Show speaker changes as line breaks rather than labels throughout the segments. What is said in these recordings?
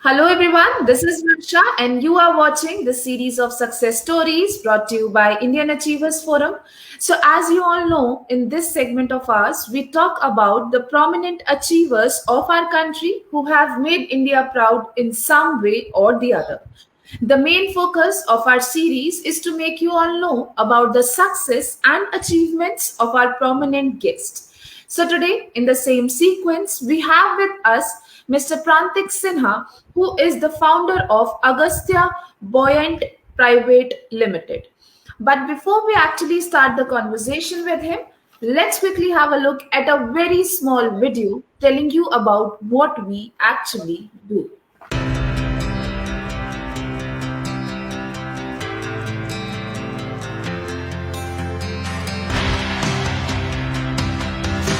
Hello everyone, this is Varsha and you are watching the series of success stories brought to you by Indian Achievers Forum. So as you all know, in this segment of ours, we talk about the prominent achievers of our country who have made India proud in some way or the other. The main focus of our series is to make you all know about the success and achievements of our prominent guests. So, today, in the same sequence, we have with us Mr. Prantik Sinha, who is the founder of Agastya Buoyant Private Limited. But before we actually start the conversation with him, let's quickly have a look at a very small video telling you about what we actually do.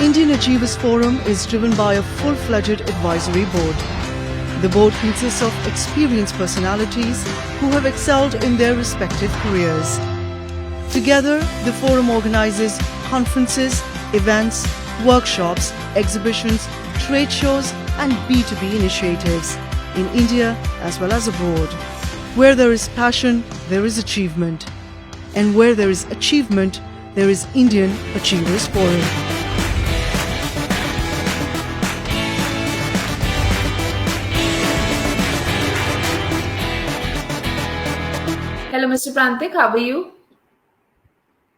Indian Achievers Forum is driven by a full-fledged advisory board. The board consists of experienced personalities who have excelled in their respective careers. Together, the forum organizes conferences, events, workshops, exhibitions, trade shows and B2B initiatives in India as well as abroad. Where there is passion, there is achievement. And where there is achievement, there is Indian Achievers Forum.
Hello, Mr. Prantik. How are you?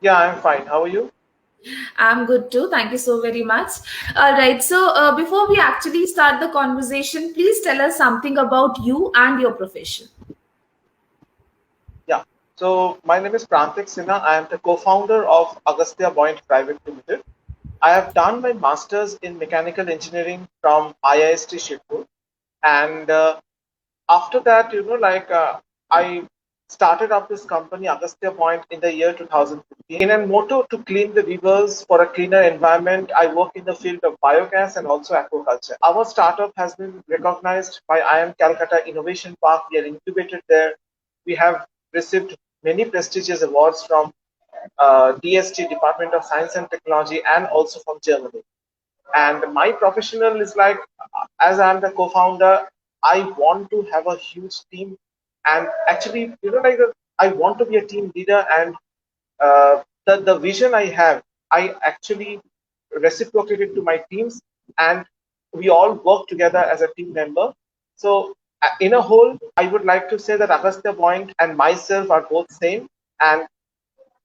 Yeah, I'm fine. How are you?
I'm good too. Thank you so very much. All right. So, before we actually start the conversation, please tell us something about you and your profession.
Yeah. So my name is Prantik Sinha. I am the co-founder of Agastya Buoyant Private Limited. I have done my master's in mechanical engineering from IIST Shibpur, and after that, I started up this company Agastya Point in the year 2015 in a motto to clean the rivers for a cleaner environment. I work in the field of biogas and also aquaculture. Our startup has been recognized by IIM Calcutta Innovation Park. We are incubated there. We have received many prestigious awards from DST, Department of Science and Technology, and also from Germany. And my professional is like, as I'm the co-founder, I want to have a huge team, and actually, I want to be a team leader, and the vision I have, I actually reciprocate it to my teams, and we all work together as a team member. So in a whole, I would like to say that Agastya Point and myself are both same, and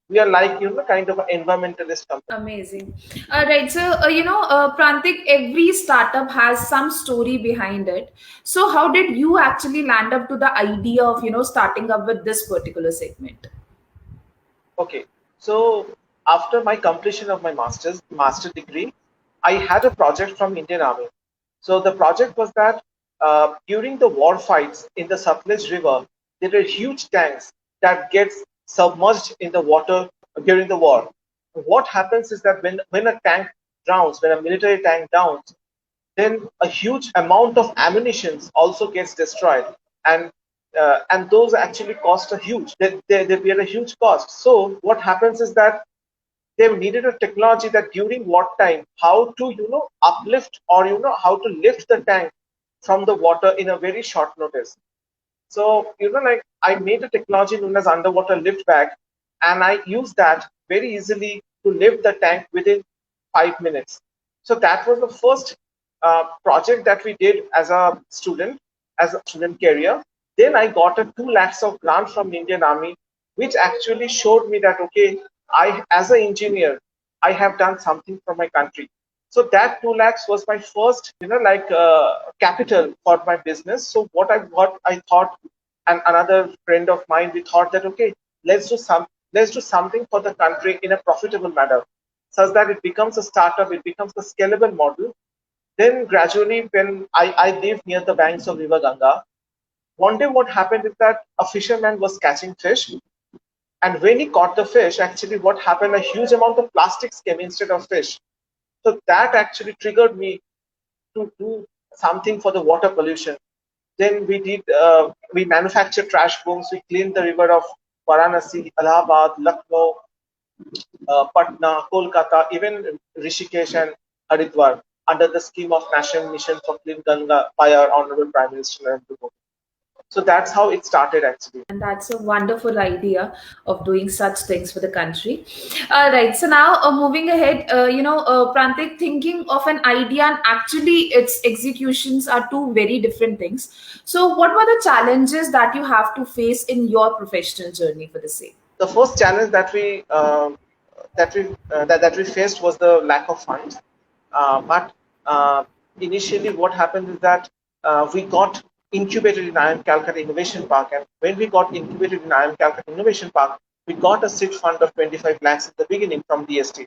we are like kind of an environmentalist company.
Amazing. All right. So, Prantik, every startup has some story behind it. So, how did you actually land up to the idea of, starting up with this particular segment?
Okay, so after my completion of my master degree, I had a project from Indian Army. So the project was that during the war fights in the Satluj River, there were huge tanks that gets submerged in the water during the war. What happens is that when a tank drowns, when a military tank drowns, then a huge amount of ammunition also gets destroyed, and those actually cost a huge they bear a huge cost. So what happens is that they needed a technology that during wartime, how to uplift, or how to lift the tank from the water in a very short notice. So I made a technology known as underwater lift bag, and I used that very easily to lift the tank within 5 minutes. So that was the first project that we did as a student career. Then I got a 2 lakhs of grant from Indian Army, which actually showed me that okay, I as an engineer, I have done something for my country. So that 2 lakhs was my first, capital for my business. So what I thought, and another friend of mine, we thought that okay, let's do something for the country in a profitable manner, such that it becomes a startup, it becomes a scalable model. Then gradually, when I live near the banks of River Ganga, one day what happened is that a fisherman was catching fish, and when he caught the fish, actually what happened, a huge amount of plastics came instead of fish. So that actually triggered me to do something for the water pollution. Then we manufactured trash booms. We cleaned the river of Varanasi, Allahabad, Lucknow, Patna, Kolkata, even Rishikesh and Haridwar. under the scheme of National Mission for Clean Ganga by our Honorable Prime Minister Narendra Modi. So that's how it started actually.
And that's a wonderful idea of doing such things for the country. All right. So now, moving ahead, Prantik, thinking of an idea and actually its executions are two very different things. So, what were the challenges that you have to face in your professional journey for the same?
The first challenge that we faced was the lack of funds. But initially, what happened is that we got incubated in IIM Calcutta Innovation Park, and when we got incubated in IIM Calcutta Innovation Park, we got a seed fund of 25 lakhs in the beginning from DST.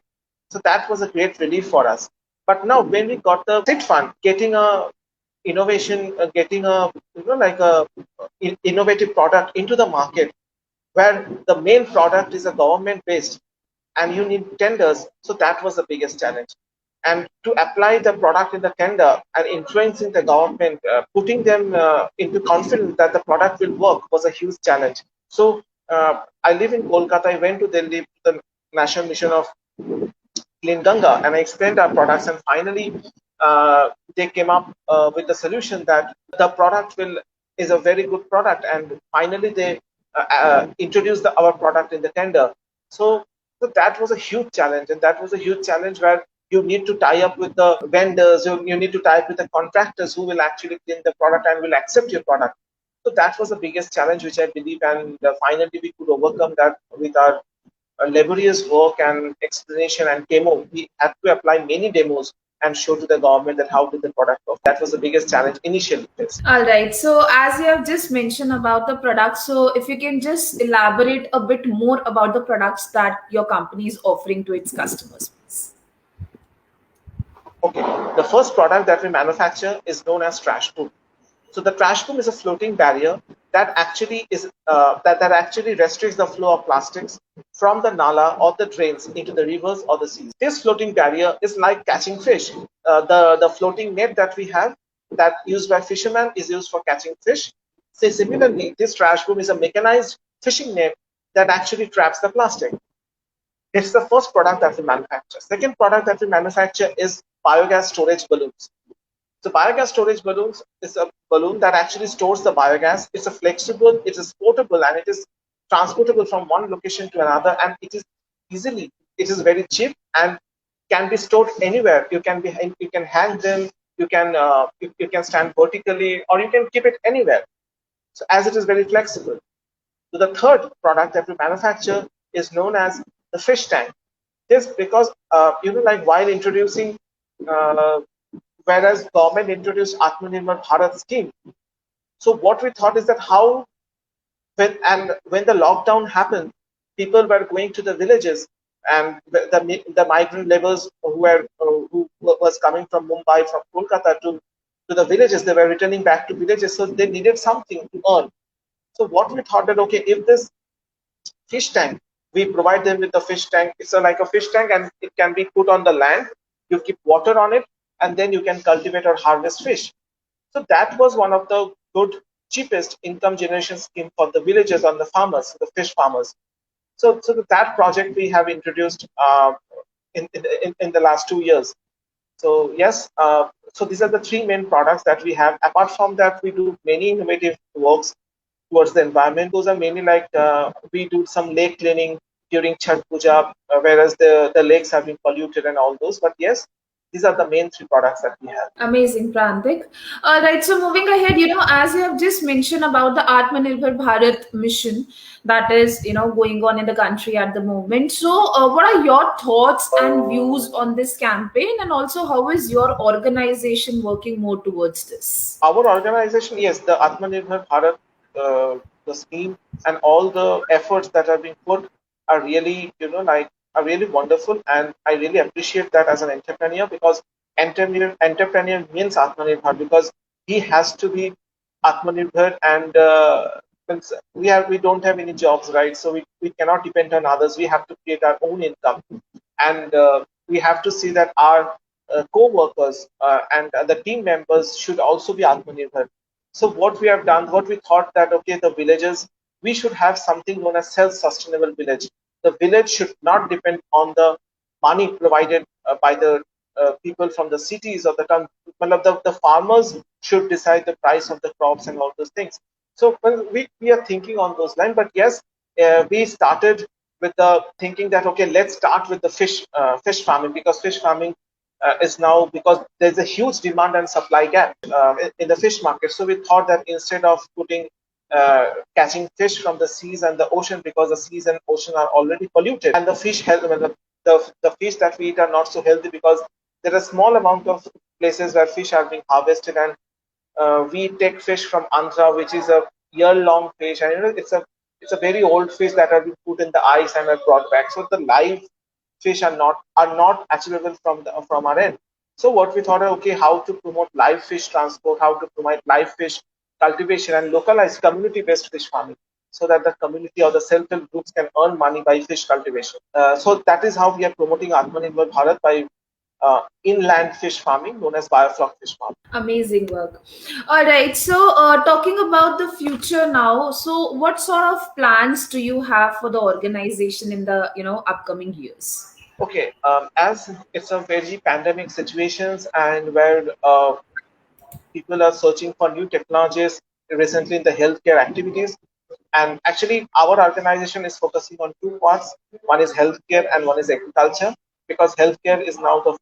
So that was a great relief for us. But now, when we got the seed fund, getting a innovation, getting a like a innovative product into the market where the main product is a government based and you need tenders. So that was the biggest challenge. And to apply the product in the tender and influencing the government, putting them into confidence that the product will work was a huge challenge. So I live in Kolkata. I went to Delhi to the National Mission of Clean Ganga and I explained our products. And finally, they came up with the solution that the product will is a very good product. And finally, they introduced our product in the tender. So that was a huge challenge, and that was a huge challenge where you need to tie up with the vendors, you need to tie up with the contractors who will actually clean the product and will accept your product. So that was the biggest challenge, which I believe, and finally we could overcome that with our laborious work and explanation and demo. We had to apply many demos and show to the government that how did the product work. That was the biggest challenge initially.
All right. So, as you have just mentioned about the products, so if you can just elaborate a bit more about the products that your company is offering to its customers, please.
Okay, the first product that we manufacture is known as trash boom. So the trash boom is a floating barrier that actually is that actually restricts the flow of plastics from the nala or the drains into the rivers or the seas. This floating barrier is like catching fish. The floating net that we have that used by fishermen is used for catching fish. So similarly, this trash boom is a mechanized fishing net that actually traps the plastic. It's the first product that we manufacture. Second product that we manufacture is biogas storage balloons. So biogas storage balloons is a balloon that actually stores the biogas. It's a flexible, it is portable, and it is transportable from one location to another. And it is very cheap and can be stored anywhere. You can hang them, you can stand vertically, or you can keep it anywhere. So as it is very flexible. So the third product that we manufacture is known as the fish tank. This because like while introducing whereas government introduced Atmanirbhar Bharat scheme. So what we thought is that how when the lockdown happened, people were going to the villages, and the migrant laborers who was coming from Mumbai, from Kolkata to the villages, they were returning back to villages, so they needed something to earn. So what we thought that okay, if this fish tank, we provide them with the fish tank. It's like a fish tank, and it can be put on the land. You keep water on it, and then you can cultivate or harvest fish. So that was one of the good, cheapest income generation scheme for the villagers and the farmers, the fish farmers. So that project we have introduced in the last 2 years. So yes, so these are the three main products that we have. Apart from that, we do many innovative works towards the environment. Those are mainly like we do some lake cleaning during Chhat Puja, whereas the lakes have been polluted and all those. But yes, these are the main three products that we have.
Amazing, Prantik. All right, so moving ahead, as you have just mentioned about the Atmanirbhar Bharat mission that is, going on in the country at the moment. So, what are your thoughts and views on this campaign, and also how is your organization working more towards this?
Our organization, yes, the Atmanirbhar Bharat, the scheme, and all the efforts that are being put are really, are really wonderful, and I really appreciate that as an entrepreneur, because entrepreneur means Atmanirbhar, because he has to be Atmanirbhar, and we don't have any jobs, right? So we cannot depend on others. We have to create our own income, and we have to see that our co-workers and the team members should also be Atmanirbhar. So what we have done, what we thought that okay, the villages, we should have something known as self-sustainable village. The village should not depend on the money provided by the people from the cities or the farmers should decide the price of the crops and all those things. So well, we are thinking on those lines, but yes, we started with the thinking that okay, let's start with the fish farming, because fish farming is now, because there's a huge demand and supply gap in the fish market. So we thought that instead of putting catching fish from the seas and the ocean, because the seas and ocean are already polluted, and the fish health, the fish that we eat are not so healthy, because there are small amount of places where fish are being harvested, and we take fish from Andhra, which is a year-long fish, and it's a very old fish that have been put in the ice and are brought back. So the live fish are not achievable from our end. So what we thought, okay, how to promote live fish transport, how to promote live fish cultivation and localized community-based fish farming, so that the community or the self-help groups can earn money by fish cultivation. So that is how we are promoting Atmanirbhar Bharat by inland fish farming known as biofloc fish farming.
Amazing work. All right. So, talking about the future now. So, what sort of plans do you have for the organization in the upcoming years?
Okay, as it's a very pandemic situations and where people are searching for new technologies recently in the healthcare activities, and actually our organization is focusing on two parts. One is healthcare and one is agriculture, because healthcare is now the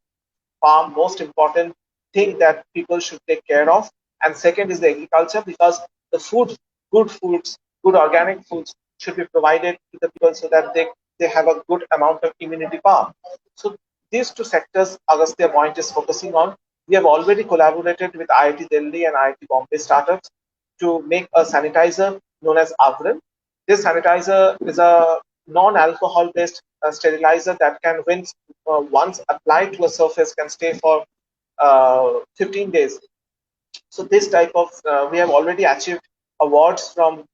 far most important thing that people should take care of. And second is the agriculture, because the good foods, good organic foods should be provided to the people so that they have a good amount of immunity power. So these two sectors Agastya Point is focusing on. We have already collaborated with IIT Delhi and IIT Bombay startups to make a sanitizer known as Avran. This sanitizer is a non-alcohol based sterilizer that can, when once applied to a surface, can stay for 15 days. So this type of we have already achieved awards from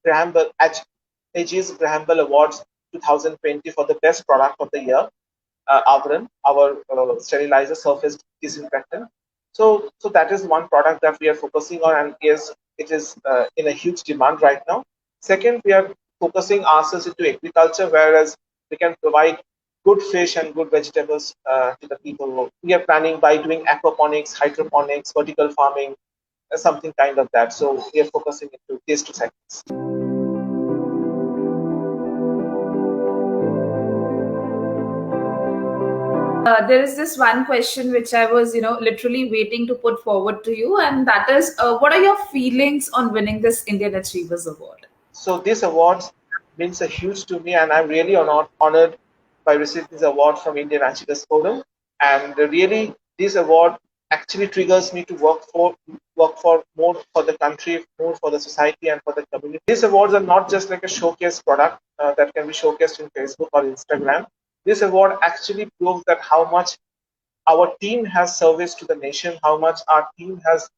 Graham Bell, AG's Graham Bell Awards 2020 for the best product of the year, Avran, our sterilizer surface disinfectant. So that is one product that we are focusing on, and yes, it is in a huge demand right now. Second, we are focusing ourselves into agriculture, whereas we can provide good fish and good vegetables to the people. We are planning by doing aquaponics, hydroponics, vertical farming, something kind of that. So we are focusing into these two sectors.
There is this one question which I was, literally waiting to put forward to you, and that is, what are your feelings on winning this Indian Achievers Award?
So this award means a huge to me, and I'm really honored by receiving this award from Indian Achievers Forum. And really, this award actually triggers me to work for more for the country, more for the society, and for the community. These awards are not just like a showcase product that can be showcased in Facebook or Instagram. This award actually proves that how much our team has service to the nation, how much our team has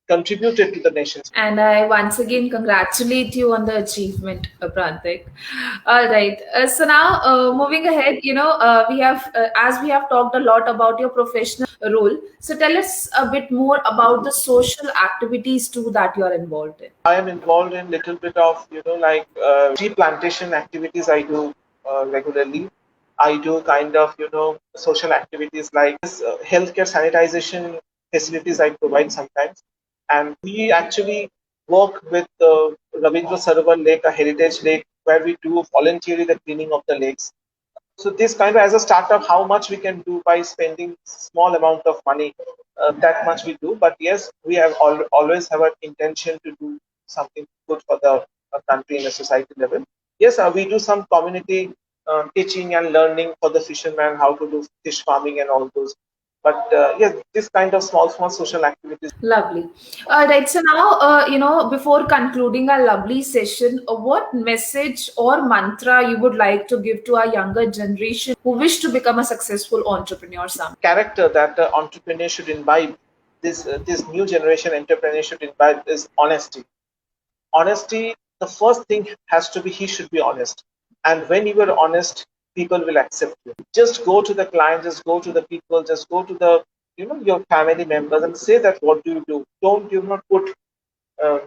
contributed to the nation.
And I once again congratulate you on the achievement, Prantik. All right. So now, moving ahead, as we have talked a lot about your professional role. So tell us a bit more about the social activities too that you are involved in.
I am involved in little bit of like tree plantation activities. I do regularly. I do kind of social activities like this, healthcare sanitization facilities I provide sometimes, and we actually work with the Ravindra Sarovar Lake, a heritage lake, where we do voluntarily the cleaning of the lakes. So this kind of, as a startup, how much we can do by spending small amount of money, that much we do. But yes, we have always have an intention to do something good for the country in a society level. Yes, we do some community teaching and learning for the fishermen how to do fish farming and all those. But yes, this kind of small social activities.
Lovely. All right. So now, before concluding our lovely session, what message or mantra you would like to give to our younger generation who wish to become a successful entrepreneur someday?
Character that the entrepreneur should imbibe, this new generation entrepreneur should imbibe, is honesty. Honesty, the first thing has to be, he should be honest. And when you are honest, people will accept you. Just go to the client, just go to the people, just go to the your family members and say that what do you do. Don't do not put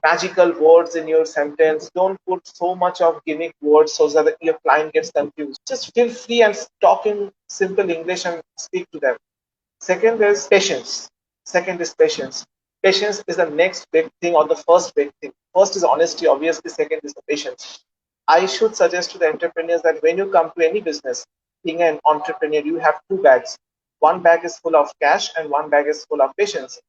magical words in your sentence. Don't put so much of gimmick words so that your client gets confused. Just feel free and talk in simple English and speak to them. Second is patience. Second is patience. Patience is the next big thing or the first big thing. First is honesty, obviously. Second is the patience. I should suggest to the entrepreneurs that when you come to any business, being an entrepreneur, you have two bags. One bag is full of cash and one bag is full of patience.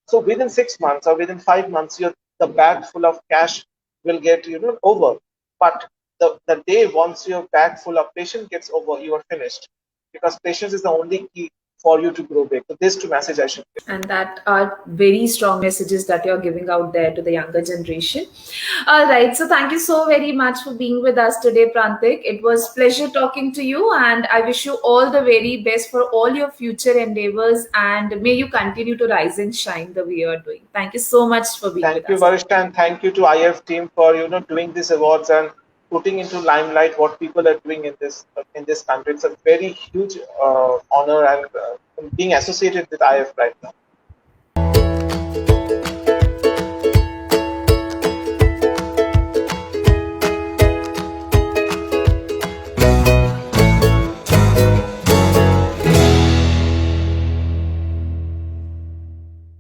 So within 6 months or within 5 months, the bag full of cash will get over. But the day once your bag full of patience gets over, you are finished. Because patience is the only key for you to grow big. So these two messages I should give.
And that are very strong messages that you're giving out there to the younger generation. All right, so thank you so very much for being with us today, Prantik. It was pleasure talking to you, and I wish you all the very best for all your future endeavors, and may you continue to rise and shine the way you're doing. Thank you so much for being
Thank
with
you,
us.
Varishta, and thank you to IF team for doing these awards and putting into limelight what people are doing in this country. It's a very huge honor and being associated with IF right now.